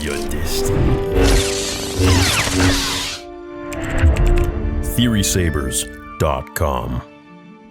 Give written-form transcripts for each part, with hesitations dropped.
your destiny. TheorySabers.com.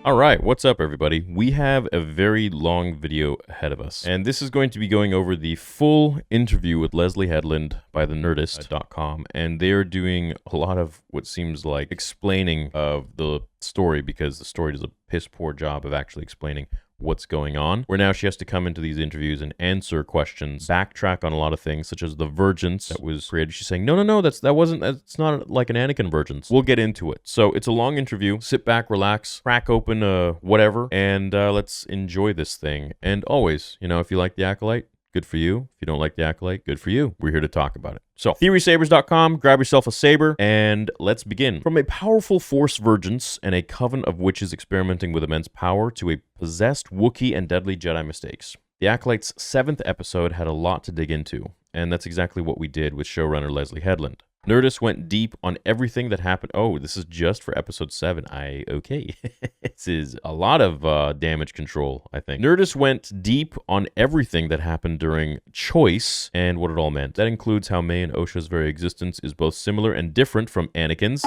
All right, what's up, everybody? We have a very long video ahead of us, and this is going to be going over the full interview with Leslye Headland by the Nerdist.com, and they're doing a lot of what seems like explaining of the story, because the story does a piss poor job of actually explaining what's going on, where now she has to come into these interviews and answer questions, backtrack on a lot of things, such as the vergence that was created. She's saying, no, that's not like an Anakin vergence. We'll get into it. So it's a long interview. Sit back, relax, crack open whatever, and let's enjoy this thing. And always, if you like the Acolyte, good for you. If you don't like the Acolyte, good for you. We're here to talk about it. So, TheorySabers.com, grab yourself a saber, and let's begin. From a powerful force vergence and a coven of witches experimenting with immense power to a possessed Wookiee and deadly Jedi mistakes. The Acolyte's 7th episode had a lot to dig into, and that's exactly what we did with showrunner Leslye Headland. Nerdist went deep on everything that happened. Oh, this is just for episode 7. Okay. This is a lot of damage control, I think. Nerdist went deep on everything that happened during Choice and what it all meant. That includes how May and Osha's very existence is both similar and different from Anakin's,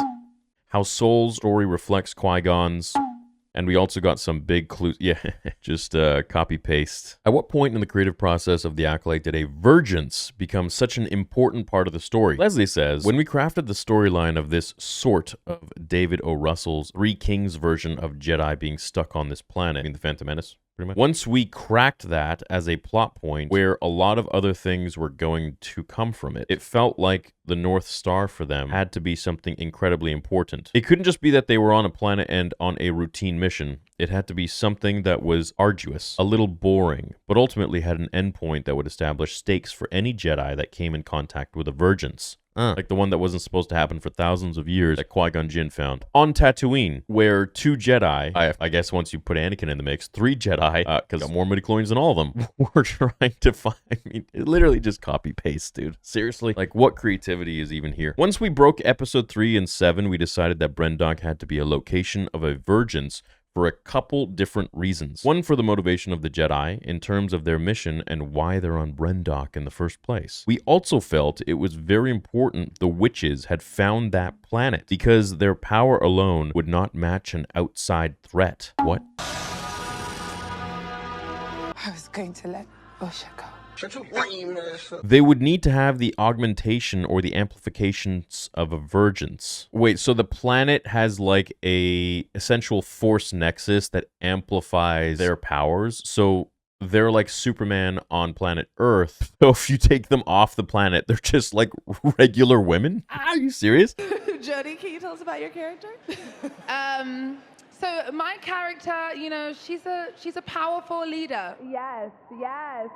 how Soul's story reflects Qui-Gon's, and we also got some big clues. Yeah, just copy-paste. At what point in the creative process of The Acolyte did a vergence become such an important part of the story? Leslye says, when we crafted the storyline of this sort of David O. Russell's Three Kings version of Jedi being stuck on this planet, the Phantom Menace, pretty much. Once we cracked that as a plot point where a lot of other things were going to come from it, it felt like the North Star for them had to be something incredibly important. It couldn't just be that they were on a planet and on a routine mission. It had to be something that was arduous, a little boring, but ultimately had an endpoint that would establish stakes for any Jedi that came in contact with a vergence. Like the one that wasn't supposed to happen for thousands of years that Qui-Gon Jinn found. On Tatooine, where 2 Jedi, I guess once you put Anakin in the mix, 3 Jedi, because got more midichlorians than all of them, were trying to find, it literally just copy-paste, dude. Seriously? Like, what creativity is even here? Once we broke episode 3 and 7, we decided that Brendok had to be a location of a vergence for a couple different reasons. One, for the motivation of the Jedi in terms of their mission and why they're on Brendok in the first place. We also felt it was very important the witches had found that planet because their power alone would not match an outside threat. What? I was going to let Osha go. They would need to have the augmentation or the amplifications of a vergence. Wait, so the planet has like a essential force nexus that amplifies their powers? So they're like Superman on planet Earth. So if you take them off the planet, they're just like regular women? Are you serious? Jody, can you tell us about your character? So my character, she's a powerful leader. Yes.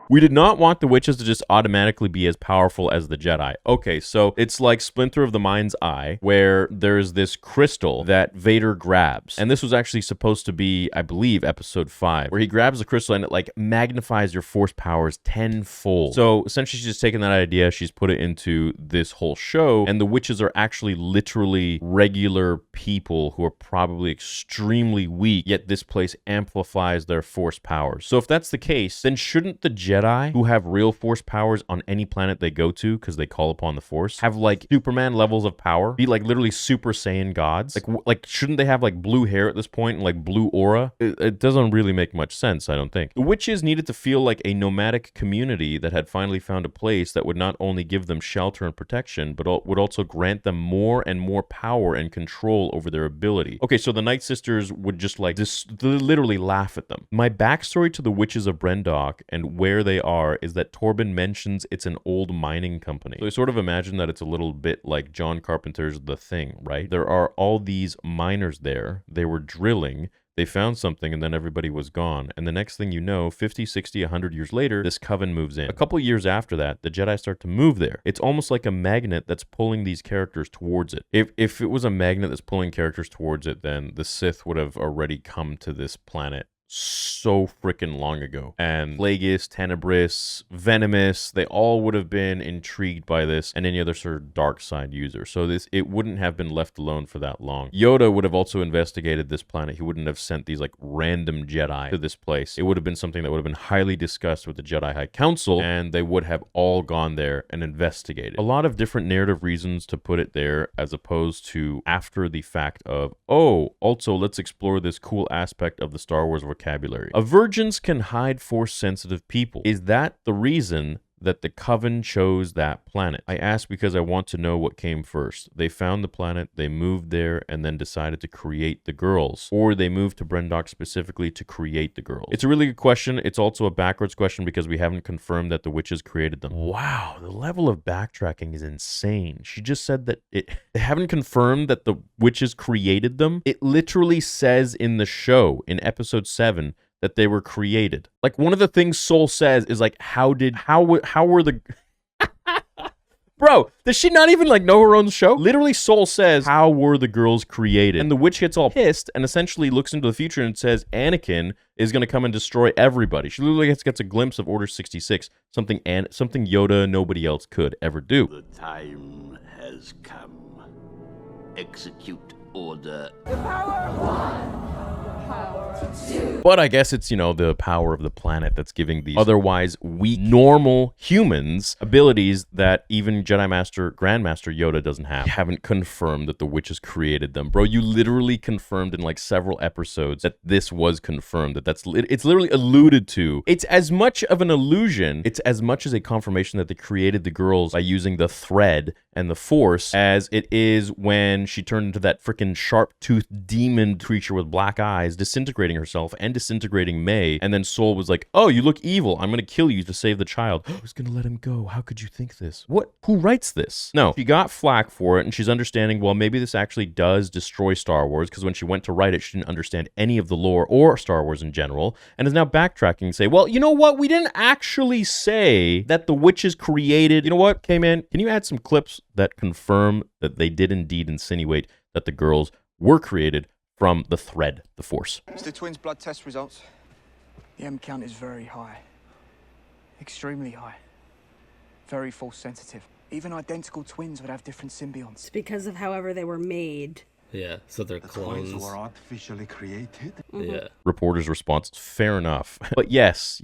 We did not want the witches to just automatically be as powerful as the Jedi. Okay, so it's like Splinter of the Mind's Eye, where there's this crystal that Vader grabs. And this was actually supposed to be, I believe, episode 5, where he grabs the crystal and it like magnifies your force powers tenfold. So essentially she's just taken that idea, she's put it into this whole show, and the witches are actually literally regular people who are probably extremely weak, yet this place amplifies their force powers. So if that's the case, then shouldn't the Jedi, who have real force powers on any planet they go to because they call upon the force, have like Superman levels of power, be like literally Super Saiyan gods? Like shouldn't they have like blue hair at this point and like blue aura? It doesn't really make much sense, I don't think. The witches needed to feel like a nomadic community that had finally found a place that would not only give them shelter and protection, but would also grant them more and more power and control over their ability. Okay, so the Night Sisters would just like literally laugh at them. My backstory to the witches of Brendok and where they are is that Torben mentions it's an old mining company. So I sort of imagine that it's a little bit like John Carpenter's The Thing, right? There are all these miners there. They were drilling. They found something and then everybody was gone. And the next thing you know, 50, 60, 100 years later, this coven moves in. A couple years after that, the Jedi start to move there. It's almost like a magnet that's pulling these characters towards it. If it was a magnet that's pulling characters towards it, then the Sith would have already come to this planet so freaking long ago. And Plagueis, Tenebris, Venomous, they all would have been intrigued by this, and any other sort of dark side user. So it wouldn't have been left alone for that long. Yoda would have also investigated this planet. He wouldn't have sent these like random Jedi to this place. It would have been something that would have been highly discussed with the Jedi High Council, and they would have all gone there and investigated. A lot of different narrative reasons to put it there, as opposed to after the fact of, oh, also let's explore this cool aspect of the Star Wars vocabulary. A vergence can hide Force-sensitive people. Is that the reason that the Coven chose that planet? I ask because I want to know what came first. They found the planet, they moved there, and then decided to create the girls. Or they moved to Brendok specifically to create the girls. It's a really good question. It's also a backwards question because we haven't confirmed that the witches created them. Wow, the level of backtracking is insane. She just said that they haven't confirmed that the witches created them. It literally says in the show, in episode 7, that they were created. Like, one of the things Soul says is like, how were the bro, does she not even like know her own show? Literally, Soul says, how were the girls created? And the witch gets all pissed and essentially looks into the future and says Anakin is going to come and destroy everybody. She literally gets a glimpse of Order 66, something Yoda nobody else could ever do. The time has come. Execute order. But I guess it's, the power of the planet that's giving these otherwise weak, normal humans abilities that even Jedi Master, Grandmaster Yoda doesn't have. You haven't confirmed that the witches created them. Bro, you literally confirmed in like several episodes that this was confirmed, it's literally alluded to. It's as much of an illusion, it's as much as a confirmation that they created the girls by using the thread and the Force as it is when she turned into that freaking sharp-toothed demon creature with black eyes, disintegrating herself and disintegrating May, and then Soul was like, oh, you look evil, I'm gonna kill you to save the child. I was gonna let him go. How could you think this? What? Who writes this? No, she got flack for it, and she's understanding, well, maybe this actually does destroy Star Wars, because when she went to write it, she didn't understand any of the lore or Star Wars in general, and is now backtracking and say, well, you know what? We didn't actually say that the witches created. You know what, K-Man? Can you add some clips that confirm that they did indeed insinuate that the girls were created from the thread, the Force? Mr. Twins' blood test results. The M count is very high. Extremely high. Very Force sensitive. Even identical twins would have different symbionts. It's because of however they were made. Yeah, so they're clones. Twins were artificially created. Yeah. Reporter's response, fair enough. But yes,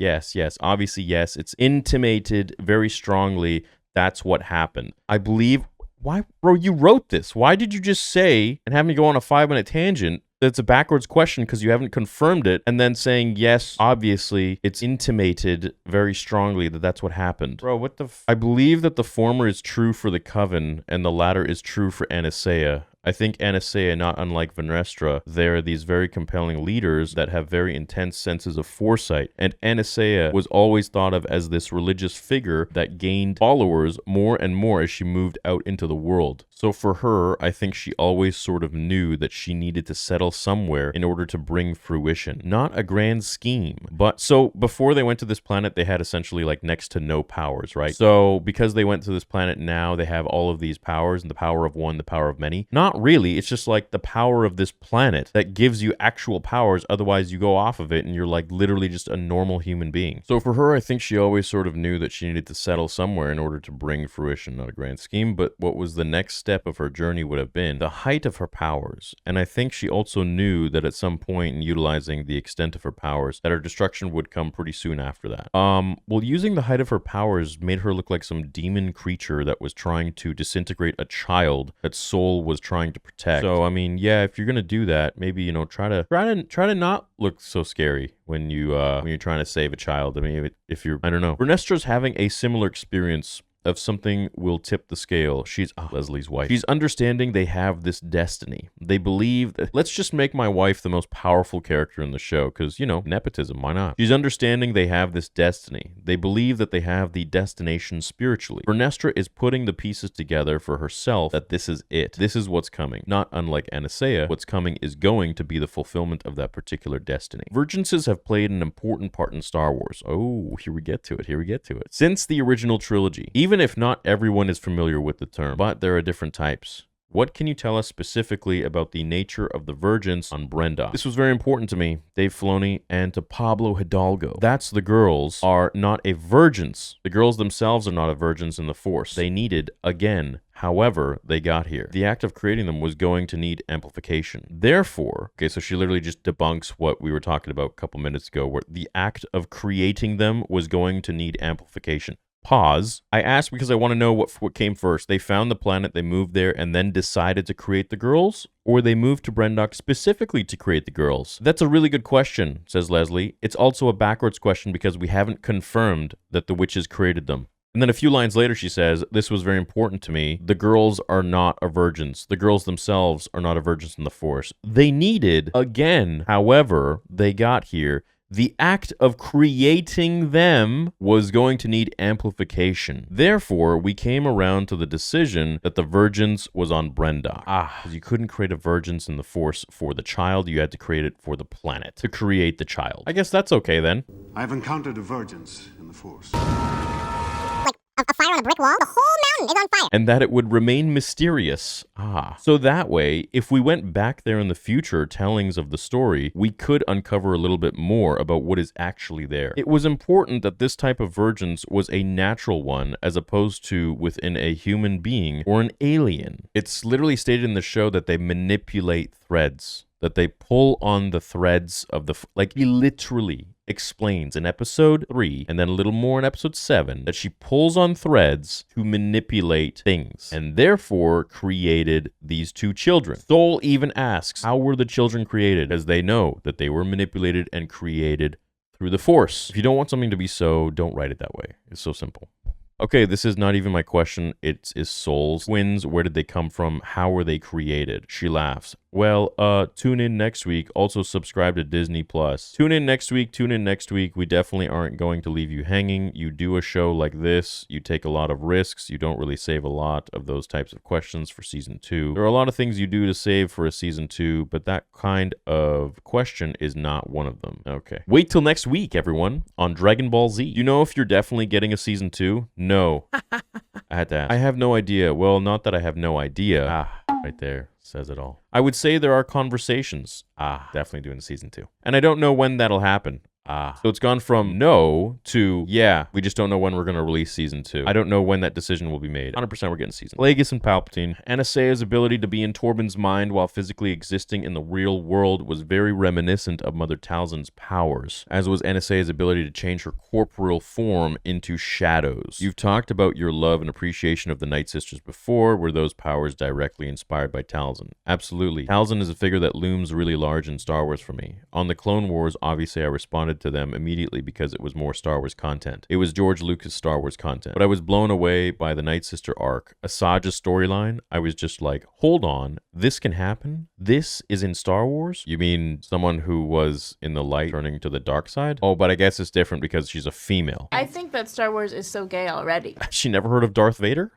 obviously yes, it's intimated very strongly that's what happened. I believe, why, bro, you wrote this. Why did you just say, and have me go on a 5-minute tangent, that it's a backwards question because you haven't confirmed it, and then saying, yes, obviously, it's intimated very strongly that that's what happened. Bro, what the I believe that the former is true for the Coven, and the latter is true for Aniseya. I think Aniseya, not unlike Venestra, they're these very compelling leaders that have very intense senses of foresight. And Aniseya was always thought of as this religious figure that gained followers more and more as she moved out into the world. So for her, I think she always sort of knew that she needed to settle somewhere in order to bring fruition. Not a grand scheme. But so before they went to this planet, they had essentially like next to no powers, right? So because they went to this planet now, they have all of these powers, and the power of one, the power of many. Not really, it's just like the power of this planet that gives you actual powers, otherwise you go off of it and you're like literally just a normal human being. So for her, I think she always sort of knew that she needed to settle somewhere in order to bring fruition, not a grand scheme, but what was the next step of her journey would have been the height of her powers. And I think she also knew that at some point in utilizing the extent of her powers, that her destruction would come pretty soon after that. Well, using the height of her powers made her look like some demon creature that was trying to disintegrate a child that Soul was trying to protect. So I mean, yeah, if you're gonna do that, maybe try to not look so scary when you're trying to save a child. I mean, if you're, I don't know. Vernestra's having a similar experience of something will tip the scale. She's Leslie's wife. She's understanding they have this destiny. They believe that, let's just make my wife the most powerful character in the show, because, nepotism, why not? She's understanding they have this destiny. They believe that they have the destination spiritually. Vernestra is putting the pieces together for herself that this is it. This is what's coming. Not unlike Aniseya, what's coming is going to be the fulfillment of that particular destiny. Vergences have played an important part in Star Wars. Oh, here we get to it. Since the original trilogy, even if not everyone is familiar with the term, but there are different types. What can you tell us specifically about the nature of the vergence on Brenda? This was very important to me, Dave Filoni, and to Pablo Hidalgo. That's the girls are not a vergence. The girls themselves are not a vergence in the Force. They needed, again, however they got here. The act of creating them was going to need amplification. Therefore, okay, so she literally just debunks what we were talking about a couple minutes ago, where the act of creating them was going to need amplification. Pause. I asked because I want to know what came first. They found the planet, they moved there, and then decided to create the girls? Or they moved to Brendok specifically to create the girls? That's a really good question, says Leslye. It's also a backwards question because we haven't confirmed that the witches created them. And then a few lines later, she says, this was very important to me. The girls are not a vergence. The girls themselves are not a vergence in the Force. They needed, again, however they got here, the act of creating them was going to need amplification. Therefore, we came around to the decision that the vergence was on Brendok. You couldn't create a vergence in the Force for the child. You had to create it for the planet to create the child. I guess that's okay then. I've encountered a vergence in the Force. A fire on a brick wall? The whole mountain is on fire. And that it would remain mysterious. So that way, if we went back there in the future tellings of the story, we could uncover a little bit more about what is actually there. It was important that this type of vergence was a natural one as opposed to within a human being or an alien. It's literally stated in the show that they manipulate threads, that they pull on the threads of the... Like, he literally explains in episode 3 and then a little more in episode 7 that she pulls on threads to manipulate things and therefore created these two children. Soul even asks, how were the children created? As they know that they were manipulated and created through the Force. If you don't want something to be so, don't write it that way. It's so simple. Okay, this is not even my question. It is Soul's. Twins, where did they come from? How were they created? She laughs. Well, tune in next week. Also subscribe to Disney+. Tune in next week. We definitely aren't going to leave you hanging. You do a show like this. You take a lot of risks. You don't really save a lot of those types of questions for Season 2. There are a lot of things you do to save for a Season 2, but that kind of question is not one of them. Okay. Wait till next week, everyone, on Dragon Ball Z. You know if you're definitely getting a Season 2? No. I had to ask. I have no idea. Well, not that I have no idea. Right there. Says it all. I would say there are conversations. Definitely doing Season 2. And I don't know when that'll happen. So it's gone from no to, yeah, we just don't know when we're going to release Season 2. I don't know when that decision will be made. 100% we're getting Season 2. Plagueis and Palpatine. Aniseya's ability to be in Torben's mind while physically existing in the real world was very reminiscent of Mother Talzin's powers, as was Aniseya's ability to change her corporeal form into shadows. You've talked about your love and appreciation of the Night Sisters before. Were those powers directly inspired by Talzin? Absolutely. Talzin is a figure that looms really large in Star Wars for me. On the Clone Wars, obviously I responded to them immediately because it was more Star Wars content. It was George Lucas' Star Wars content. But I was blown away by the Night Sister arc. Asaja's storyline, I was just like, hold on, this can happen? This is in Star Wars? You mean someone who was in the light turning to the dark side? Oh, but I guess it's different because she's a female. I think that Star Wars is so gay already. She never heard of Darth Vader?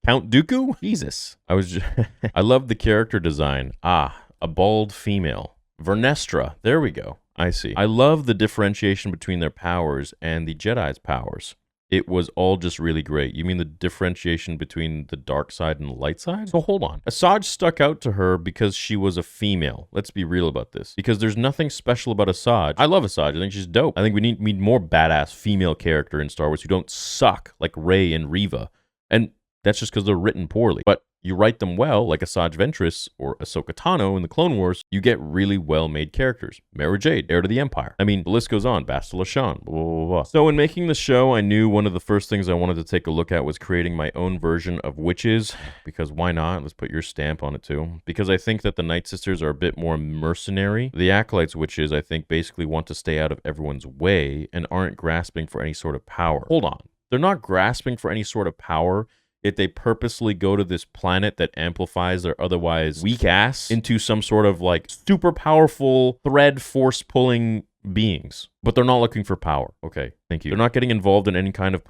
Count Dooku? Jesus. I love the character design. A bald female. Vernestra. There we go. I see. I love the differentiation between their powers and the Jedi's powers. It was all just really great. You mean the differentiation between the dark side and the light side? So hold on. Asajj stuck out to her because she was a female. Let's be real about this. Because there's nothing special about Asajj. I love Asajj. I think she's dope. I think we need more badass female character in Star Wars who don't suck like Rey and Reva. And that's just because they're written poorly. But you write them well, like Asajj Ventress or Ahsoka Tano in the Clone Wars, you get really well-made characters. Mara Jade, heir to the Empire. I mean, the list goes on. Bastila Shan, blah, blah, blah, blah. So in making the show, I knew one of the first things I wanted to take a look at was creating my own version of witches, because why not? Let's put your stamp on it too. Because I think that the Night Sisters are a bit more mercenary. The Acolyte's witches, I think, basically want to stay out of everyone's way and aren't grasping for any sort of power. Hold on. They're not grasping for any sort of power if they purposely go to this planet that amplifies their otherwise weak ass into some sort of like super powerful thread force pulling beings. but they're not looking for power. Okay, thank you. They're not getting involved in any kind of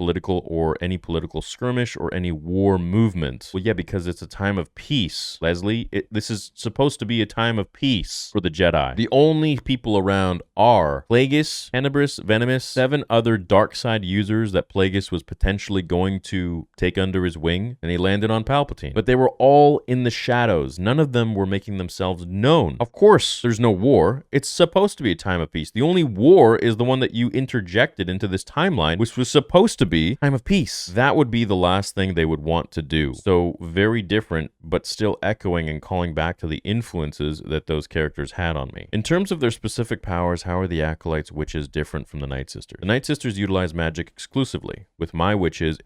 any political skirmish or any war movement. Well, yeah, because it's a time of peace, Leslye. This is supposed to be a time of peace for the Jedi. The only people around are Plagueis, Tenebris, Venomous, 7 other dark side users that Plagueis was potentially going to take under his wing, and he landed on Palpatine. But they were all in the shadows. None of them were making themselves known. Of course, there's no war. It's supposed to be a time of peace. The only war is the one that you interjected into this timeline, which was supposed to be time of peace. That would be the last thing they would want to do. So very different, but still echoing and calling back to the influences that those characters had on me. In terms of their specific powers, how are the Acolytes witches different from the Night Sisters? The Night Sisters utilize magic exclusively. With my witches,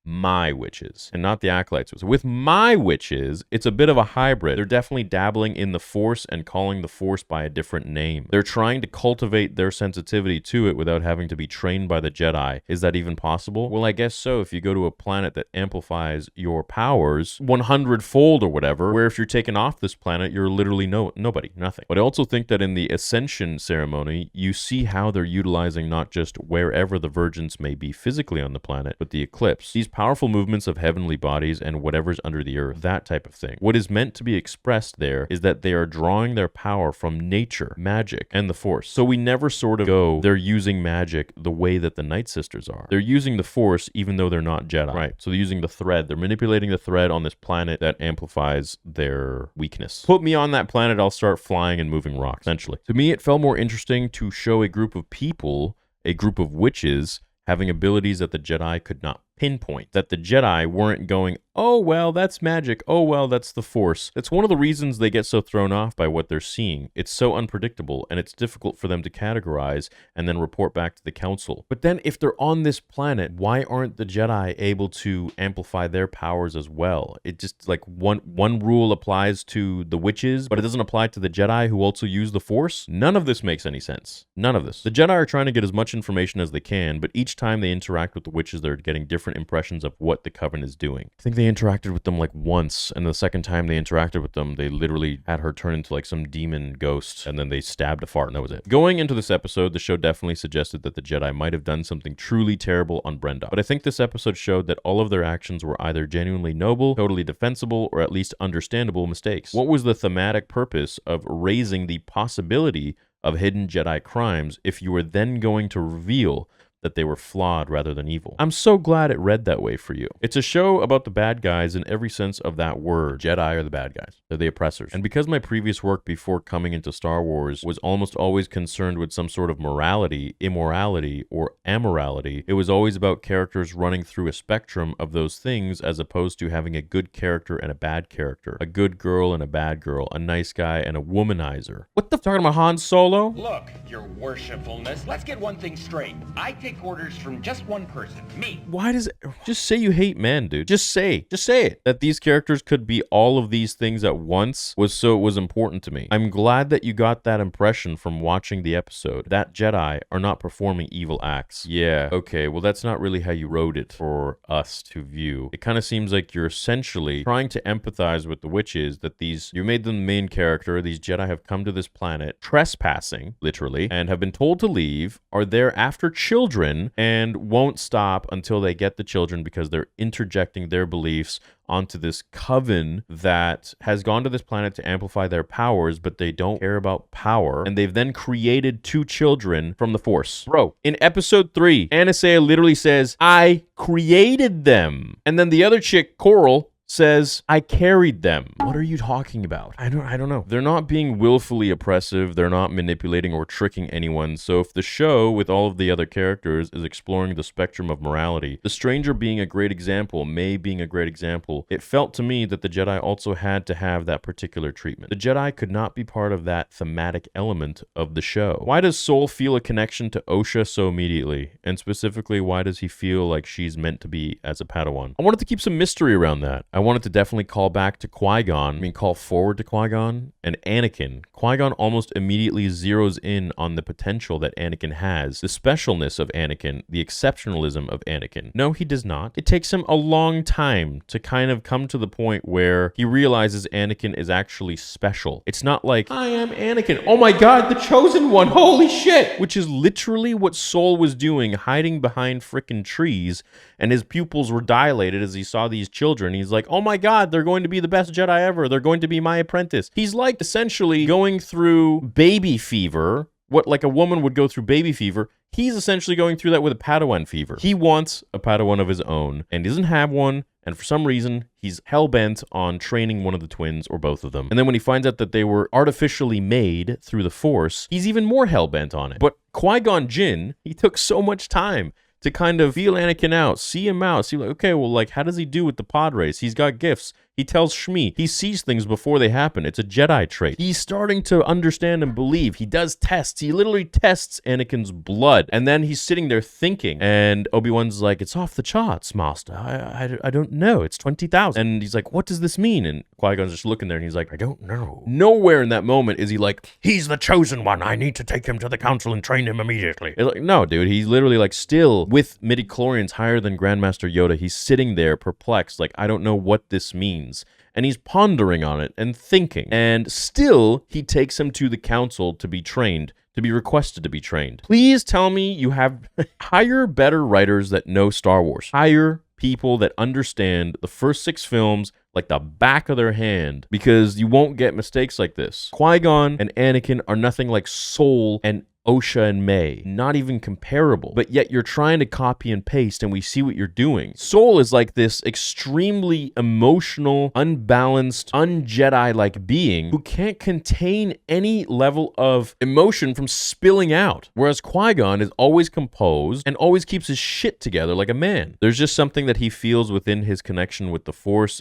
my witches, and not the Acolytes. With my witches, it's a bit of a hybrid. They're definitely dabbling in the Force and calling the Force by a different name. They're trying to cultivate their sensitivity to it without having to be trained by the Jedi. Is that even possible? Well, I guess so if you go to a planet that amplifies your powers 100-fold or whatever, where if you're taken off this planet, you're literally nobody, nothing. But I also think that in the Ascension ceremony, you see how they're utilizing not just wherever the vergence may be physically on the planet, but the eclipse. These powerful movements of heavenly bodies and whatever's under the earth, that type of thing. What is meant to be expressed there is that they are drawing their power from nature, magic, and the Force. So we never sort of go, they're using magic the way that the Night Sisters are. They're using the Force even though they're not Jedi. Right. So they're using the thread. They're manipulating the thread on this planet that amplifies their weakness. Put me on that planet, I'll start flying and moving rocks, essentially. To me, it felt more interesting to show a group of people, a group of witches, having abilities that the Jedi could not pinpoint, that the Jedi weren't going, oh, well, that's magic. Oh, well, that's the Force. It's one of the reasons they get so thrown off by what they're seeing. It's so unpredictable, and it's difficult for them to categorize and then report back to the Council. But then if they're on this planet, why aren't the Jedi able to amplify their powers as well? It just, like, one rule applies to the witches, but it doesn't apply to the Jedi who also use the Force? None of this makes any sense. None of this. The Jedi are trying to get as much information as they can, but each time they interact with the witches, they're getting different impressions of what the Coven is doing. I think they interacted with them like once, and the second time they interacted with them, they literally had her turn into like some demon ghost, and then they stabbed a fart, and that was it. Going into this episode, the show definitely suggested that the Jedi might have done something truly terrible on Brenda, but I think this episode showed that all of their actions were either genuinely noble, totally defensible, or at least understandable mistakes. What was the thematic purpose of raising the possibility of hidden Jedi crimes if you were then going to reveal that they were flawed rather than evil? I'm so glad it read that way for you. It's a show about the bad guys in every sense of that word. Jedi are the bad guys. They're the oppressors. And because my previous work before coming into Star Wars was almost always concerned with some sort of morality, immorality, or amorality, it was always about characters running through a spectrum of those things as opposed to having a good character and a bad character, a good girl and a bad girl, a nice guy and a womanizer. What the f*** talking about Han Solo? Look, your worshipfulness, let's get one thing straight. I take orders from just one person, me. Why does it... Just say you hate men, dude. Just say it. That these characters could be all of these things at once was important to me. I'm glad that you got that impression from watching the episode, that Jedi are not performing evil acts. Yeah, okay, well that's not really how you wrote it for us to view. It kind of seems like you're essentially trying to empathize with the witches, that you made them the main character, these Jedi have come to this planet, trespassing, literally, and have been told to leave, are there after children, and won't stop until they get the children because they're interjecting their beliefs onto this coven that has gone to this planet to amplify their powers, but they don't care about power, and they've then created 2 children from the Force. Bro, in episode 3, Aniseya literally says, I created them. And then the other chick, Coral, says, I carried them. What are you talking about? I don't know. They're not being willfully oppressive. They're not manipulating or tricking anyone. So if the show, with all of the other characters, is exploring the spectrum of morality, the Stranger being a great example, May being a great example, it felt to me that the Jedi also had to have that particular treatment. The Jedi could not be part of that thematic element of the show. Why does Sol feel a connection to Osha so immediately? And specifically, why does he feel like she's meant to be as a Padawan? I wanted to keep some mystery around that. I wanted to definitely call back to Qui-Gon, call forward to Qui-Gon and Anakin. Qui-Gon almost immediately zeroes in on the potential that Anakin has, the specialness of Anakin, the exceptionalism of Anakin. No, he does not. It takes him a long time to kind of come to the point where he realizes Anakin is actually special. It's not like, I am Anakin, oh my god, the chosen one, holy shit! Which is literally what Sol was doing, hiding behind frickin' trees, and his pupils were dilated as he saw these children. He's like, oh my god, they're going to be the best Jedi ever, they're going to be my apprentice. He's like essentially going through baby fever, what like a woman would go through baby fever. He's essentially going through that with a Padawan fever. He wants a Padawan of his own, and he doesn't have one, and for some reason, he's hell-bent on training one of the twins or both of them. And then when he finds out that they were artificially made through the Force, he's even more hell-bent on it. But Qui-Gon Jinn, he took so much time to kind of feel Anakin out, see him out, see like, okay, well, like, how does he do with the pod race? He's got gifts. He tells Shmi. He sees things before they happen. It's a Jedi trait. He's starting to understand and believe. He does tests. He literally tests Anakin's blood. And then he's sitting there thinking. And Obi-Wan's like, it's off the charts, Master. I don't know. It's 20,000. And he's like, what does this mean? And Qui-Gon's just looking there and he's like, I don't know. Nowhere in that moment is he like, he's the chosen one. I need to take him to the council and train him immediately. It's like, no, dude. He's literally like still with midichlorians higher than Grandmaster Yoda. He's sitting there perplexed. Like, I don't know what this means. And he's pondering on it and thinking. And still, he takes him to the council to be trained, to be requested to be trained. Please tell me you have hire better writers that know Star Wars. Hire people that understand the first 6 films like the back of their hand, because you won't get mistakes like this. Qui-Gon and Anakin are nothing like Sol and Osha and May, not even comparable, but yet you're trying to copy and paste and we see what you're doing. Sol is like this extremely emotional, unbalanced, un-Jedi-like being who can't contain any level of emotion from spilling out, whereas Qui-Gon is always composed and always keeps his shit together like a man. There's just something that he feels within his connection with the Force,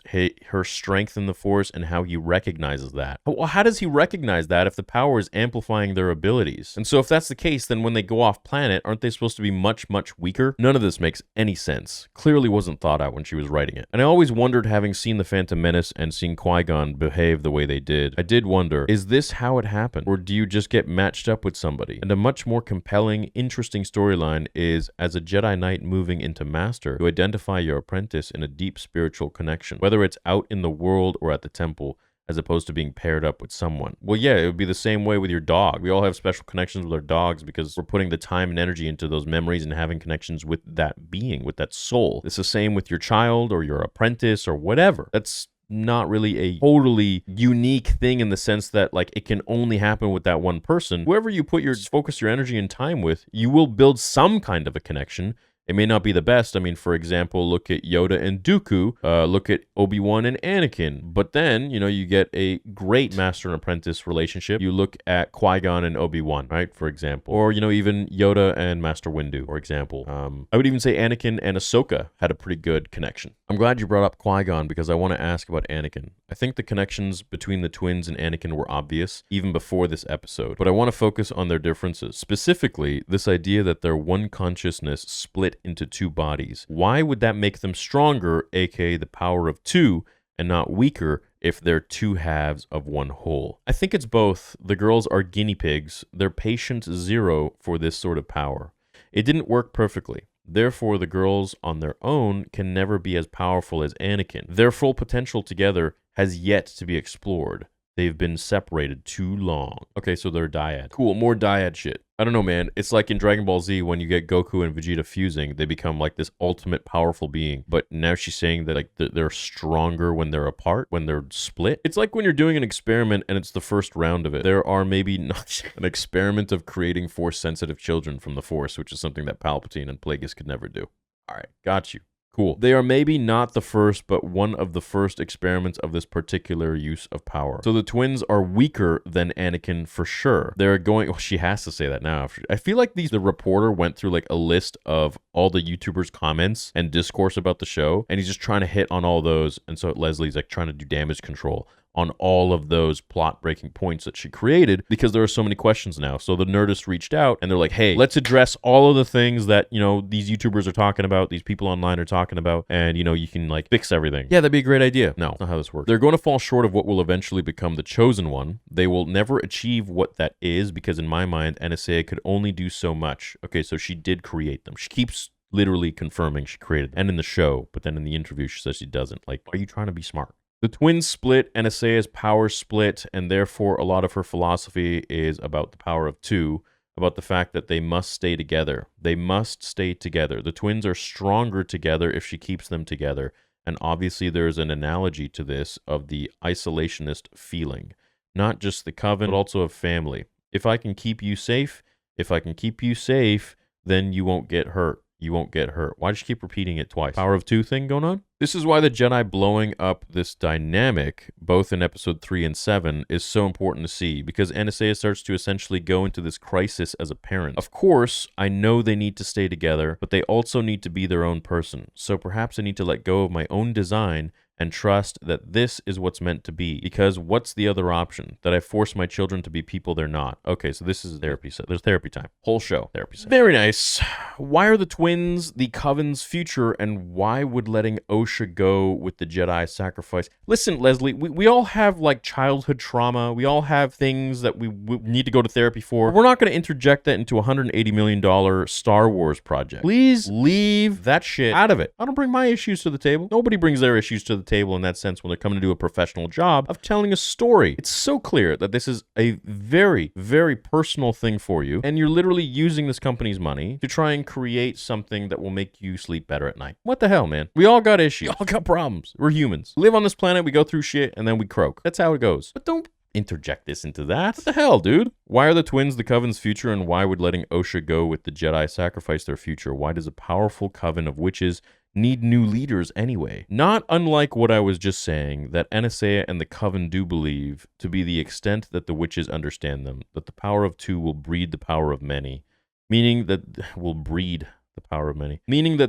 her strength in the Force, and how he recognizes that. Well, how does he recognize that if the power is amplifying their abilities? And so if that's the case, then when they go off planet, aren't they supposed to be much, much weaker? None of this makes any sense. Clearly wasn't thought out when she was writing it. And I always wondered, having seen The Phantom Menace and seen Qui-Gon behave the way they did, I did wonder, is this how it happened? Or do you just get matched up with somebody? And a much more compelling, interesting storyline is, as a Jedi Knight moving into Master, to identify your apprentice in a deep spiritual connection, whether it's out in the world or at the temple, as opposed to being paired up with someone. Well, yeah, it would be the same way with your dog. We all have special connections with our dogs because we're putting the time and energy into those memories and having connections with that being, with that soul. It's the same with your child or your apprentice or whatever. That's not really a totally unique thing in the sense that like it can only happen with that one person. Whoever you put your focus, your energy and time with, you will build some kind of a connection. It may not be the best. I mean, for example, look at Yoda and Dooku. Look at Obi-Wan and Anakin. But then, you know, you get a great master and apprentice relationship. You look at Qui-Gon and Obi-Wan, right, for example. Or, you know, even Yoda and Master Windu, for example. I would even say Anakin and Ahsoka had a pretty good connection. I'm glad you brought up Qui-Gon because I want to ask about Anakin. I think the connections between the twins and Anakin were obvious even before this episode, but I want to focus on their differences. Specifically, this idea that their one consciousness split into 2 bodies. Why would that make them stronger, aka the power of 2, and not weaker if they're 2 halves of one whole? I think it's both. The girls are guinea pigs. They're patient 0 for this sort of power. It didn't work perfectly. Therefore, the girls on their own can never be as powerful as Anakin. Their full potential together has yet to be explored. They've been separated too long. Okay, so they're dyad. Cool, more dyad shit. I don't know, man. It's like in Dragon Ball Z when you get Goku and Vegeta fusing, they become like this ultimate powerful being. But now she's saying that like they're stronger when they're apart, when they're split. It's like when you're doing an experiment and it's the first round of it. There are maybe not an experiment of creating Force-sensitive children from the Force, which is something that Palpatine and Plagueis could never do. All right, got you. Cool. They are maybe not the first, but one of the first experiments of this particular use of power. So the twins are weaker than Anakin for sure. They're going, oh, she has to say that now. I feel like the reporter went through like a list of all the YouTubers' comments and discourse about the show, and he's just trying to hit on all those. And so Leslie's like trying to do damage control on all of those plot-breaking points that she created because there are so many questions now. So the Nerdist reached out and they're like, hey, let's address all of the things that, you know, these YouTubers are talking about, these people online are talking about, and, you know, you can, like, fix everything. Yeah, that'd be a great idea. No, that's not how this works. They're going to fall short of what will eventually become the chosen one. They will never achieve what that is because, in my mind, Aniseya could only do so much. Okay, so she did create them. She keeps literally confirming she created them. And in the show, but then in the interview, she says she doesn't. Like, are you trying to be smart? The twins split, Aniseya's power split, and therefore a lot of her philosophy is about the power of two, about the fact that they must stay together. They must stay together. The twins are stronger together if she keeps them together. And obviously there's an analogy to this of the isolationist feeling. Not just the coven, but also of family. If I can keep you safe, then you won't get hurt. You won't get hurt. Why did you keep repeating it twice? Power of two thing going on? This is why the Jedi blowing up this dynamic, both in episode 3 and 7, is so important to see, because Aniseya starts to essentially go into this crisis as a parent. Of course, I know they need to stay together, but they also need to be their own person. So perhaps I need to let go of my own design and trust that this is what's meant to be. Because what's the other option? That I force my children to be people they're not. Okay, so this is a therapy set. There's therapy time. Whole show, therapy set. Very nice. Why are the twins the Coven's future, and why would letting Osha go with the Jedi sacrifice? Listen, Leslye, we all have, like, childhood trauma. We all have things that we need to go to therapy for. We're not going to interject that into a $180 million Star Wars project. Please leave that shit out of it. I don't bring my issues to the table. Nobody brings their issues to the table in that sense when they're coming to do a professional job of telling a story. It's so clear that this is a very, very personal thing for you, and you're literally using this company's money to try and create something that will make you sleep better at night. What the hell, man? We all got issues. We all got problems. We're humans. We live on this planet, we go through shit, and then we croak. That's how it goes. But don't interject this into that. What the hell, dude? Why are the twins the Coven's future, and why would letting Osha go with the Jedi sacrifice their future? Why does a powerful coven of witches need new leaders anyway? Not unlike what I was just saying, that Aniseya and the Coven do believe, to be the extent that the witches understand them, that the power of two will breed the power of many, meaning that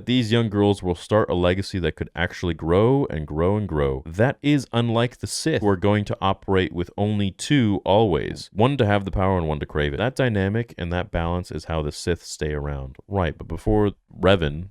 these young girls will start a legacy that could actually grow and grow and grow. That is unlike the Sith, who are going to operate with only two always. One to have the power and one to crave it. That dynamic and that balance is how the Sith stay around. Right, but before Revan,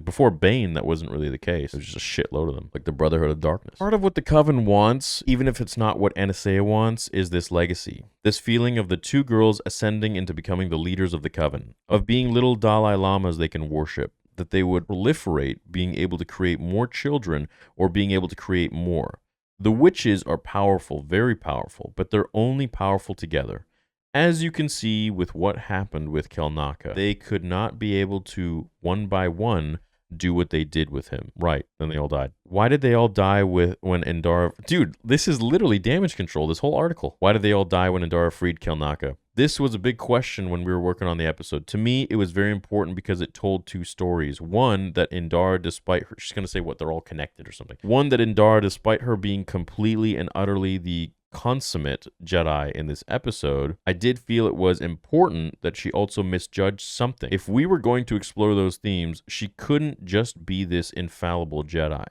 before Bane, that wasn't really the case. There's just a shitload of them, like the Brotherhood of Darkness. Part of what the Coven wants, even if it's not what Aniseya wants, is this legacy. This feeling of the two girls ascending into becoming the leaders of the Coven, of being little Dalai Lamas they can worship, that they would proliferate, being able to create more children or being able to create more. The witches are powerful, very powerful, but they're only powerful together. As you can see with what happened with Kelnaka, they could not be able to, one by one, do what they did with him. Right, then they all died. Why did they all die when Indara... Dude, this is literally damage control, this whole article. Why did they all die when Indara freed Kelnaka? This was a big question when we were working on the episode. To me, it was very important because it told two stories. One, that Indara, despite her... She's going to say, what, they're all connected or something. One, that Indara, despite her being completely and utterly the consummate Jedi in this episode, I did feel it was important that she also misjudged something. If we were going to explore those themes, she couldn't just be this infallible Jedi.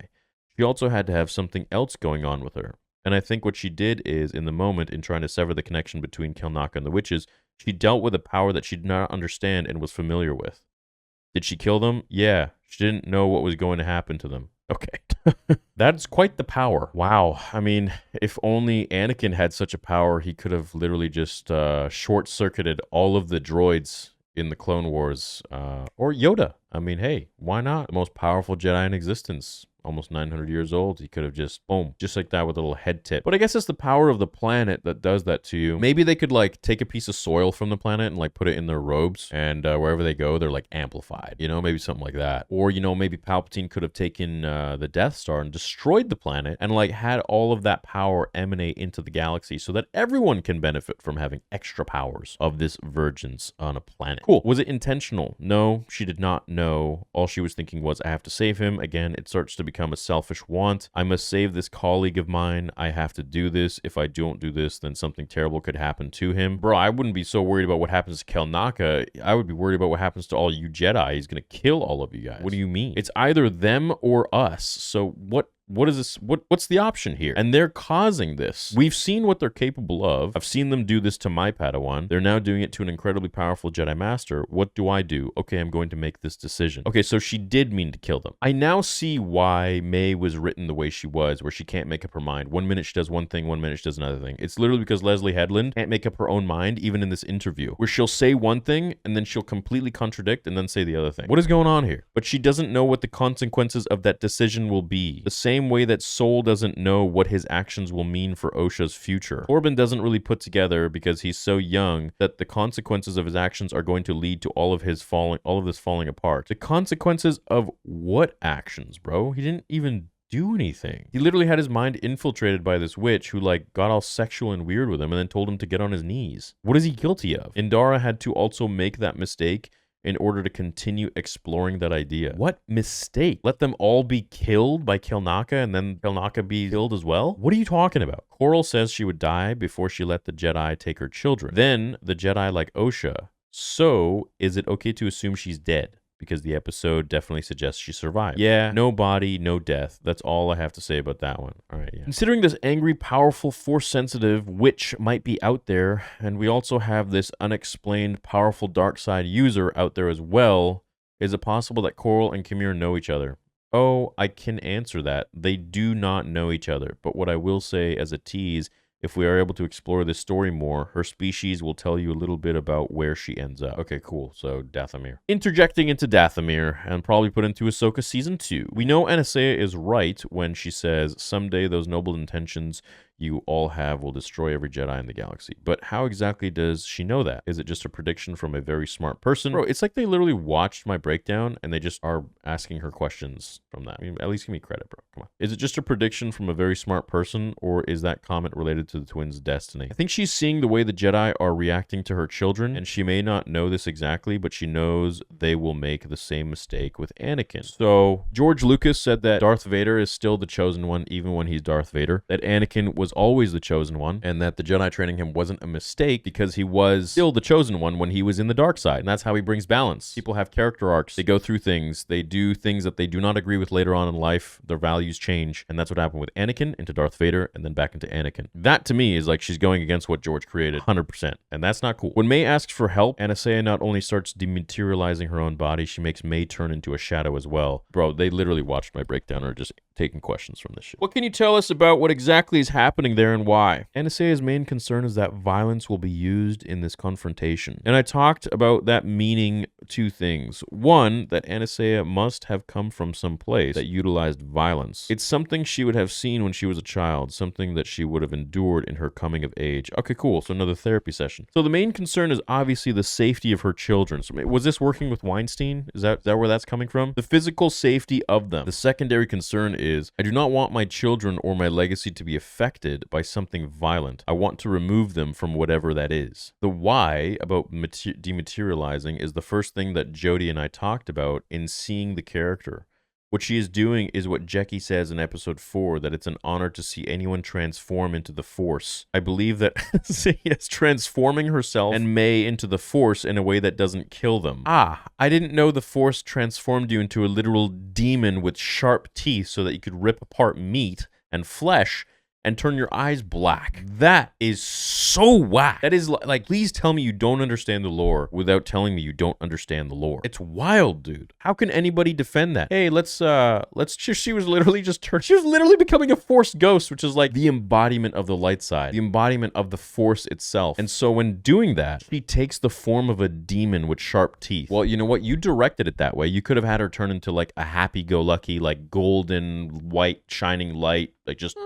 She also had to have something else going on with her. And I think what she did is, in the moment, in trying to sever the connection between Kelnaka and the witches, she dealt with a power that she did not understand and was familiar with. Did she kill them? Yeah. She didn't know what was going to happen to them. Okay. That's quite the power. Wow. I mean, if only Anakin had such a power, he could have literally just short-circuited all of the droids in the Clone Wars. Or Yoda. I mean, hey, why not? The most powerful Jedi in existence. Almost 900 years old. He could have just, boom, just like that with a little head tip. But I guess it's the power of the planet that does that to you. Maybe they could, like, take a piece of soil from the planet and, like, put it in their robes. And wherever they go, they're, like, amplified. You know, maybe something like that. Or, you know, maybe Palpatine could have taken the Death Star and destroyed the planet and, like, had all of that power emanate into the galaxy so that everyone can benefit from having extra powers of this vergence on a planet. Cool. Was it intentional? No, she did not know. All she was thinking was, I have to save him. Again, it starts to become a selfish want. I must save this colleague of mine. I have to do this. If I don't do this, then something terrible could happen to him. Bro, I wouldn't be so worried about what happens to Kelnaka. I would be worried about what happens to all you Jedi. He's going to kill all of you guys. What do you mean? It's either them or us. So what what is this? What's the option here? And they're causing this. We've seen what they're capable of. I've seen them do this to my Padawan. They're now doing it to an incredibly powerful Jedi Master. What do I do? Okay, I'm going to make this decision. Okay, so she did mean to kill them. I now see why May was written the way she was, where she can't make up her mind. 1 minute she does one thing, 1 minute she does another thing. It's literally because Leslye Headland can't make up her own mind, even in this interview, where she'll say one thing and then she'll completely contradict and then say the other thing. What is going on here? But she doesn't know what the consequences of that decision will be. The same way that Sol doesn't know what his actions will mean for Osha's future. Corbin doesn't really put together, because he's so young, that the consequences of his actions are going to lead to all of this falling apart. The consequences of what actions, bro? He didn't even do anything. He literally had his mind infiltrated by this witch who like got all sexual and weird with him and then told him to get on his knees. What is he guilty of? Indara had to also make that mistake in order to continue exploring that idea. What mistake? Let them all be killed by Kelnaka and then Kelnaka be killed as well? What are you talking about? Coral says she would die before she let the Jedi take her children. Then the Jedi like Osha. So is it okay to assume she's dead? Because the episode definitely suggests she survived. Yeah, no body, no death. That's all I have to say about that one. All right, yeah. Considering this angry, powerful, force-sensitive witch might be out there, and we also have this unexplained, powerful dark side user out there as well, is it possible that Coral and Kimir know each other? Oh, I can answer that. They do not know each other, but what I will say as a tease, if we are able to explore this story more, her species will tell you a little bit about where she ends up. Okay, cool. So, Dathomir. Interjecting into Dathomir, and probably put into Ahsoka Season 2. We know Aniseya is right when she says, someday those noble intentions you all have will destroy every Jedi in the galaxy. But how exactly does she know that? Is it just a prediction from a very smart person? Bro, it's like they literally watched my breakdown and they just are asking her questions from that. I mean, at least give me credit, bro. Come on. Is it just a prediction from a very smart person, or is that comment related to the twins' destiny? I think she's seeing the way the Jedi are reacting to her children, and she may not know this exactly, but she knows they will make the same mistake with Anakin. So, George Lucas said that Darth Vader is still the chosen one, even when he's Darth Vader. That Anakin was always the chosen one, and that the Jedi training him wasn't a mistake because he was still the chosen one when he was in the dark side. And that's how he brings balance. People have character arcs. They go through things. They do things that they do not agree with later on in life. Their values change. And that's what happened with Anakin into Darth Vader and then back into Anakin. That to me is like she's going against what George created 100%. And that's not cool. When May asks for help, Aniseya not only starts dematerializing her own body, she makes May turn into a shadow as well. Bro, they literally watched my breakdown or just taking questions from this shit. What can you tell us about what exactly is happening there and why? Aniseya's main concern is that violence will be used in this confrontation. And I talked about that meaning two things. One, that Aniseya must have come from some place that utilized violence. It's something she would have seen when she was a child, something that she would have endured in her coming of age. Okay, cool. So another therapy session. So the main concern is obviously the safety of her children. So was this working with Weinstein? Is that where that's coming from? The physical safety of them. The secondary concern is, I do not want my children or my legacy to be affected by something violent. I want to remove them from whatever that is. The why about dematerializing is the first thing that Jodie and I talked about in seeing the character. What she is doing is what Jecki says in episode 4, that it's an honor to see anyone transform into the Force. I believe that yes, transforming herself and May into the Force in a way that doesn't kill them. Ah, I didn't know the Force transformed you into a literal demon with sharp teeth so that you could rip apart meat and flesh and turn your eyes black. That is so whack. That is like, please tell me you don't understand the lore without telling me you don't understand the lore. It's wild, dude. How can anybody defend that? Hey, she was literally becoming a Force ghost, which is like the embodiment of the light side, the embodiment of the Force itself. And so when doing that, she takes the form of a demon with sharp teeth. Well, you know what? You directed it that way. You could have had her turn into like a happy-go-lucky, like golden, white, shining light, like just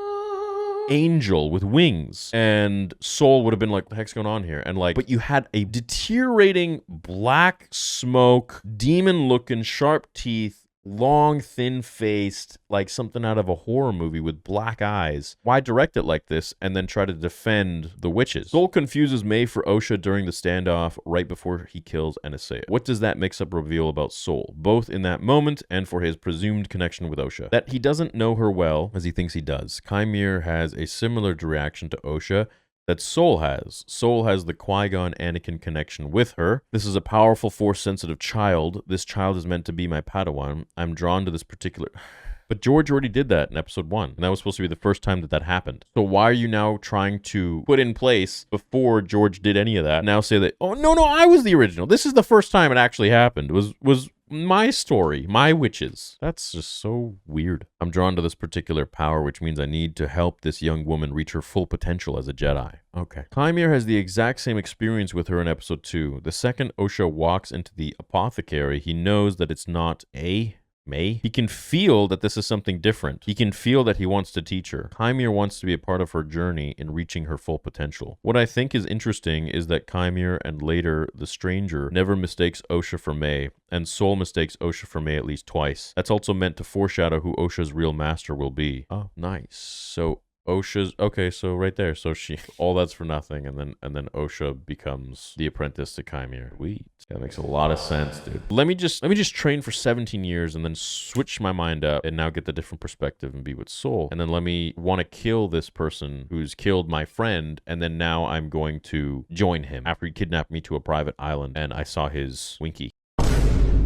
angel with wings, and Sol would have been like, what the heck's going on here? And like, but you had a deteriorating black smoke, demon looking, sharp teeth, long, thin-faced, like something out of a horror movie with black eyes. Why direct it like this and then try to defend the witches? Sol confuses May for Osha during the standoff right before he kills Aniseya. What does that mix-up reveal about Sol, both in that moment and for his presumed connection with Osha? That he doesn't know her well as he thinks he does. Kimir has a similar reaction to Osha that Sol has. Sol has the Qui-Gon Anakin connection with her. This is a powerful Force-sensitive child. This child is meant to be my Padawan. I'm drawn to this particular... But George already did that in episode 1, and that was supposed to be the first time that that happened. So why are you now trying to put in place before George did any of that, now say that, oh, no, I was the original. This is the first time it actually happened. It was my story, my witches. That's just so weird. I'm drawn to this particular power, which means I need to help this young woman reach her full potential as a Jedi. Okay. Chimere has the exact same experience with her in episode 2. The second Osha walks into the apothecary, he knows that it's not May. He can feel that this is something different. He can feel that he wants to teach her. Chimere wants to be a part of her journey in reaching her full potential. What I think is interesting is that Chimere and later the Stranger never mistakes Osha for May, and Soul mistakes Osha for May at least twice. That's also meant to foreshadow who Osha's real master will be. Oh, nice. So Osha's okay, so right there. So she all that's for nothing, and then Osha becomes the apprentice to Chimere. Sweet. That makes a lot of sense, dude. Let me just train for 17 years and then switch my mind up and now get the different perspective and be with Soul. And then let me want to kill this person who's killed my friend, and then now I'm going to join him after he kidnapped me to a private island and I saw his Winky.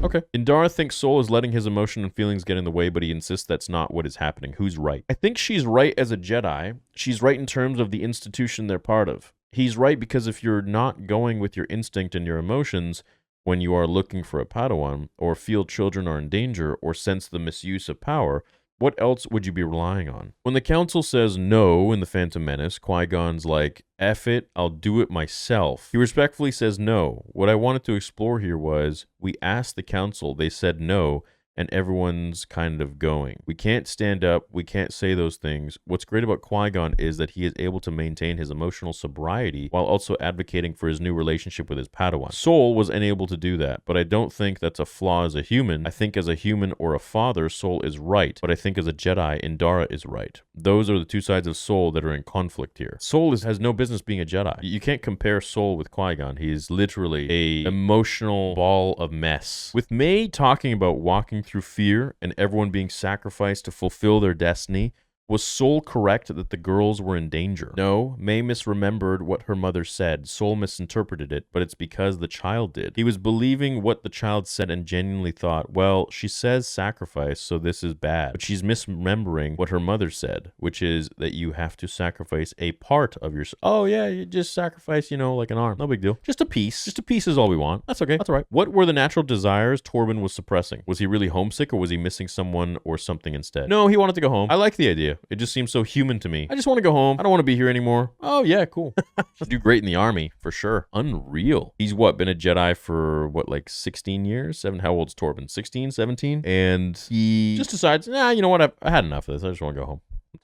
Okay. Indara thinks Soul is letting his emotion and feelings get in the way, but he insists that's not what is happening. Who's right? I think she's right as a Jedi. She's right in terms of the institution they're part of. He's right because if you're not going with your instinct and your emotions when you are looking for a Padawan, or feel children are in danger, or sense the misuse of power, what else would you be relying on? When the council says no in The Phantom Menace, Qui-Gon's like, F it, I'll do it myself. He respectfully says no. What I wanted to explore here was, we asked the council, they said no, and everyone's kind of going. We can't stand up, we can't say those things. What's great about Qui-Gon is that he is able to maintain his emotional sobriety while also advocating for his new relationship with his Padawan. Soul was unable to do that, but I don't think that's a flaw as a human. I think as a human or a father, Soul is right, but I think as a Jedi, Indara is right. Those are the two sides of Soul that are in conflict here. Soul has no business being a Jedi. You can't compare Soul with Qui-Gon. He is literally a emotional ball of mess. With May talking about walking through fear and everyone being sacrificed to fulfill their destiny, was Soul correct that the girls were in danger? No, May misremembered what her mother said. Soul misinterpreted it, but it's because the child did. He was believing what the child said and genuinely thought, well, she says sacrifice, so this is bad. But she's misremembering what her mother said, which is that you have to sacrifice a part of yourself. Oh yeah, you just sacrifice, like an arm. No big deal. Just a piece. Just a piece is all we want. That's okay. That's all right. What were the natural desires Torben was suppressing? Was he really homesick, or was he missing someone or something instead? No, he wanted to go home. I like the idea. It just seems so human to me. I just want to go home. I don't want to be here anymore. Oh, yeah, cool. Should do great in the army, for sure. Unreal. He's been a Jedi for, 16 years? How old's Torben? 16, 17? And he just decides, you know what? I had enough of this. I just want to go home. I'm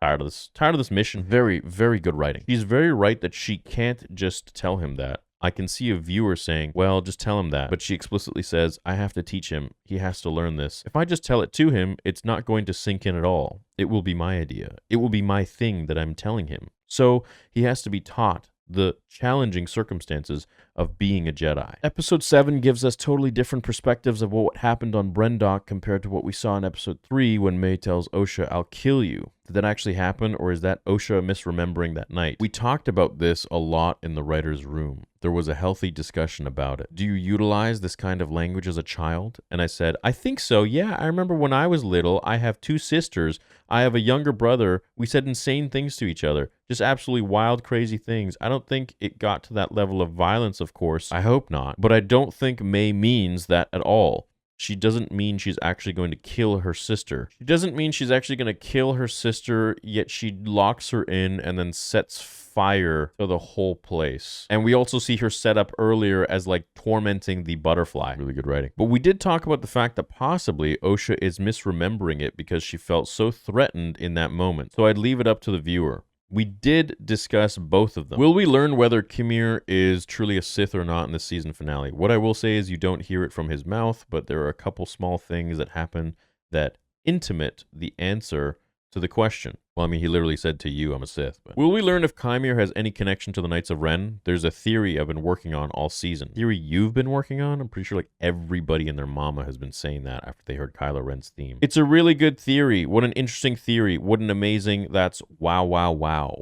tired of this mission. Very, very good writing. He's very right that she can't just tell him that. I can see a viewer saying, well, just tell him that. But she explicitly says, I have to teach him. He has to learn this. If I just tell it to him, it's not going to sink in at all. It will be my idea. It will be my thing that I'm telling him. So he has to be taught the challenging circumstances of being a Jedi. Episode 7 gives us totally different perspectives of what happened on Brendok compared to what we saw in episode 3 when May tells Osha, I'll kill you. Did that actually happen, or is that Osha misremembering that night? We talked about this a lot in the writer's room. There was a healthy discussion about it. Do you utilize this kind of language as a child? And I said, I think so, yeah. I remember when I was little, I have 2 sisters. I have a younger brother. We said insane things to each other. Just absolutely wild, crazy things. I don't think it got to that level of violence, of course. I hope not. But I don't think May means that at all. She doesn't mean she's actually going to kill her sister. She doesn't mean she's actually going to kill her sister, yet she locks her in and then sets fire to the whole place. And we also see her set up earlier as tormenting the butterfly. Really good writing. But we did talk about the fact that possibly Osha is misremembering it because she felt so threatened in that moment. So I'd leave it up to the viewer. We did discuss both of them. Will we learn whether Chimere is truly a Sith or not in the season finale? What I will say is you don't hear it from his mouth, but there are a couple small things that happen that intimate the answer to the question. Well, I mean, he literally said to you, I'm a Sith. But will we learn if Chimere has any connection to the Knights of Ren? There's a theory I've been working on all season. Theory you've been working on? I'm pretty sure everybody and their mama has been saying that after they heard Kylo Ren's theme. It's a really good theory. What an interesting theory. What an amazing, that's wow, wow, wow.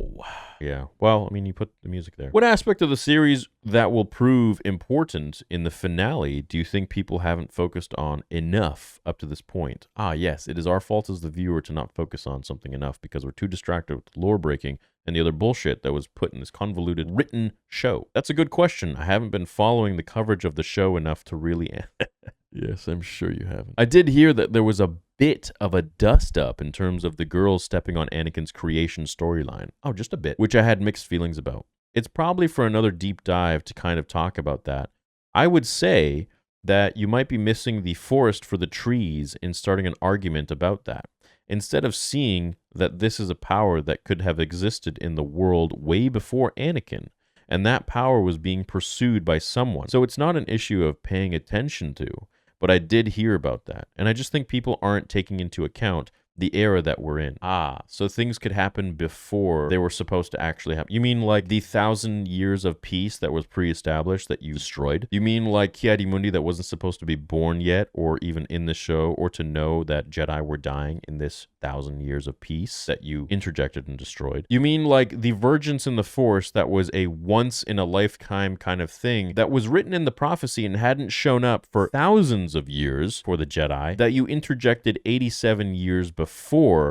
Yeah, well, I mean, you put the music there. What aspect of the series that will prove important in the finale do you think people haven't focused on enough up to this point? Ah, yes, it is our fault as the viewer to not focus on something enough because we're too distracted with lore breaking and the other bullshit that was put in this convoluted written show. That's a good question. I haven't been following the coverage of the show enough to really... Yes, I'm sure you haven't. I did hear that there was a bit of a dust-up in terms of the girls stepping on Anakin's creation storyline. Oh, just a bit, which I had mixed feelings about. It's probably for another deep dive to kind of talk about that. I would say that you might be missing the forest for the trees in starting an argument about that. Instead of seeing that this is a power that could have existed in the world way before Anakin, and that power was being pursued by someone. So it's not an issue of paying attention to, but I did hear about that. And I just think people aren't taking into account the era that we're in. Ah, so things could happen before they were supposed to actually happen. You mean like the 1,000 years of peace that was pre-established that you destroyed? You mean like Ki-Adi-Mundi that wasn't supposed to be born yet or even in the show or to know that Jedi were dying in this 1,000 years of peace that you interjected and destroyed? You mean like the vergence in the Force that was a once-in-a-lifetime kind of thing that was written in the prophecy and hadn't shown up for thousands of years for the Jedi that you interjected 87 years before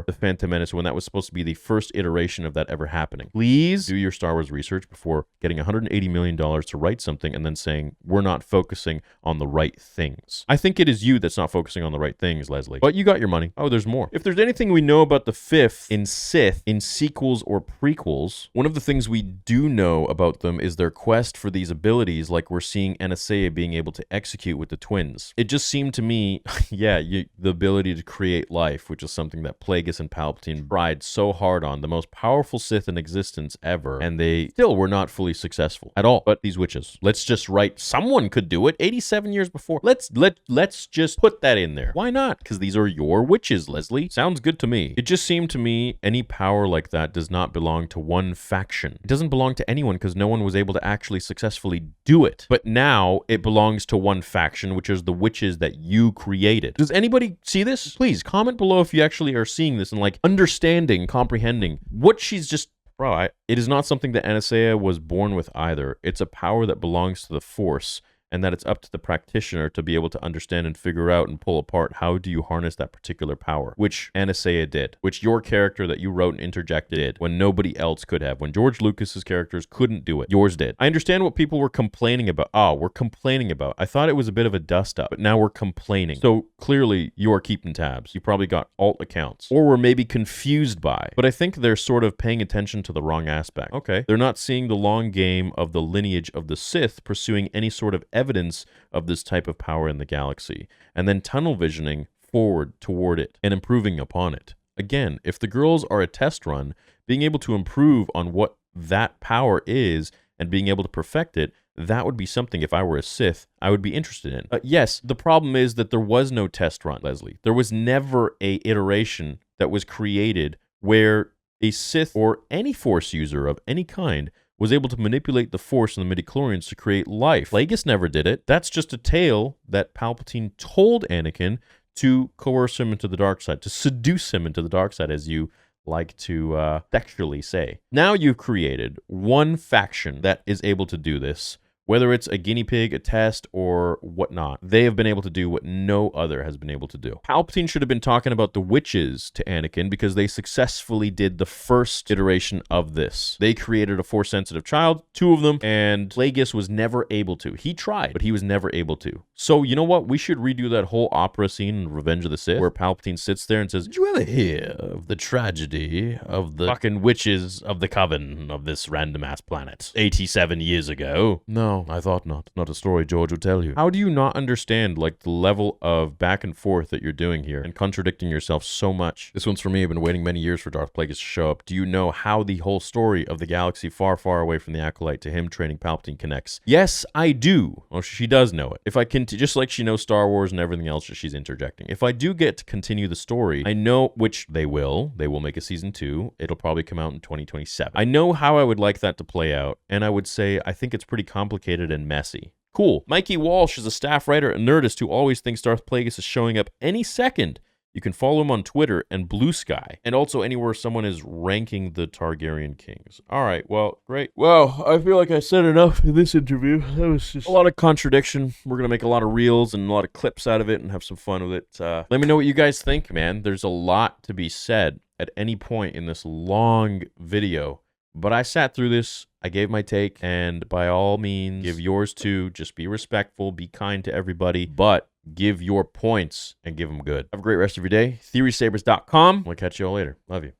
The Phantom Menace when that was supposed to be the first iteration of that ever happening? Please do your Star Wars research before getting $180 million to write something and then saying, we're not focusing on the right things. I think it is you that's not focusing on the right things, Leslye. But you got your money. Oh, there's more. If there's anything we know about the fifth in Sith, in sequels or prequels, one of the things we do know about them is their quest for these abilities, like we're seeing Aniseya being able to execute with the twins. It just seemed to me, yeah, the ability to create life, which is something that Plagueis and Palpatine tried so hard on, the most powerful Sith in existence ever, and they still were not fully successful at all. But these witches, let's just write, someone could do it 87 years before. Let's just put that in there. Why not? Because these are your witches, Leslye. Sounds good to me. It just seemed to me any power like that does not belong to one faction. It doesn't belong to anyone because no one was able to actually successfully do it. But now it belongs to one faction, which is the witches that you created. Does anybody see this? Please comment below if you actually are seeing this and like understanding, comprehending what she's just... Bro, it is not something that Aniseya was born with either. It's a power that belongs to the Force, and that it's up to the practitioner to be able to understand and figure out and pull apart how do you harness that particular power, which Aniseya did, which your character that you wrote and interjected did when nobody else could have. When George Lucas's characters couldn't do it, yours did. I understand what people were complaining about. We're complaining about. I thought it was a bit of a dust up, but now we're complaining. So clearly you are keeping tabs. You probably got alt accounts, or were maybe confused by, but I think they're sort of paying attention to the wrong aspect. Okay, they're not seeing the long game of the lineage of the Sith pursuing any sort of evidence of this type of power in the galaxy, and then tunnel visioning forward toward it and improving upon it. Again, if the girls are a test run, being able to improve on what that power is and being able to perfect it, that would be something, if I were a Sith, I would be interested in. Yes, the problem is that there was no test run, Leslye. There was never a iteration that was created where a Sith or any Force user of any kind was able to manipulate the Force and the midichlorians to create life. Plagueis never did it. That's just a tale that Palpatine told Anakin to coerce him into the dark side, to seduce him into the dark side, as you like to sexually say. Now you've created one faction that is able to do this. Whether it's a guinea pig, a test, or whatnot, they have been able to do what no other has been able to do. Palpatine should have been talking about the witches to Anakin because they successfully did the first iteration of this. They created a Force-sensitive child, 2 of them, and Plagueis was never able to. He tried, but he was never able to. So, you know what? We should redo that whole opera scene in Revenge of the Sith, where Palpatine sits there and says, "Did you ever hear of the tragedy of the fucking witches of the coven of this random-ass planet 87 years ago?" No. I thought not. Not a story George would tell you. How do you not understand, like, the level of back and forth that you're doing here and contradicting yourself so much? This one's for me. I've been waiting many years for Darth Plagueis to show up. Do you know how the whole story of the galaxy far, far away from the Acolyte to him training Palpatine connects? Yes, I do. Well, she does know it. If I can, just like she knows Star Wars and everything else that she's interjecting. If I do get to continue the story, I know, which they will make a season 2. It'll probably come out in 2027. I know how I would like that to play out, and I would say I think it's pretty complicated and messy. Cool. Mikey Walsh is a staff writer at Nerdist who always thinks Darth Plagueis is showing up any second. You can follow him on Twitter and Blue Sky, and also anywhere someone is ranking the Targaryen kings. All right, well, great. Well, I feel like I said enough in this interview. That was just a lot of contradiction. We're going to make a lot of reels and a lot of clips out of it and have some fun with it. Let me know what you guys think, man. There's a lot to be said at any point in this long video, but I sat through this, I gave my take, and by all means, give yours too. Just be respectful, be kind to everybody, but give your points and give them good. Have a great rest of your day. TheorySabers.com. I'll catch you all later. Love you.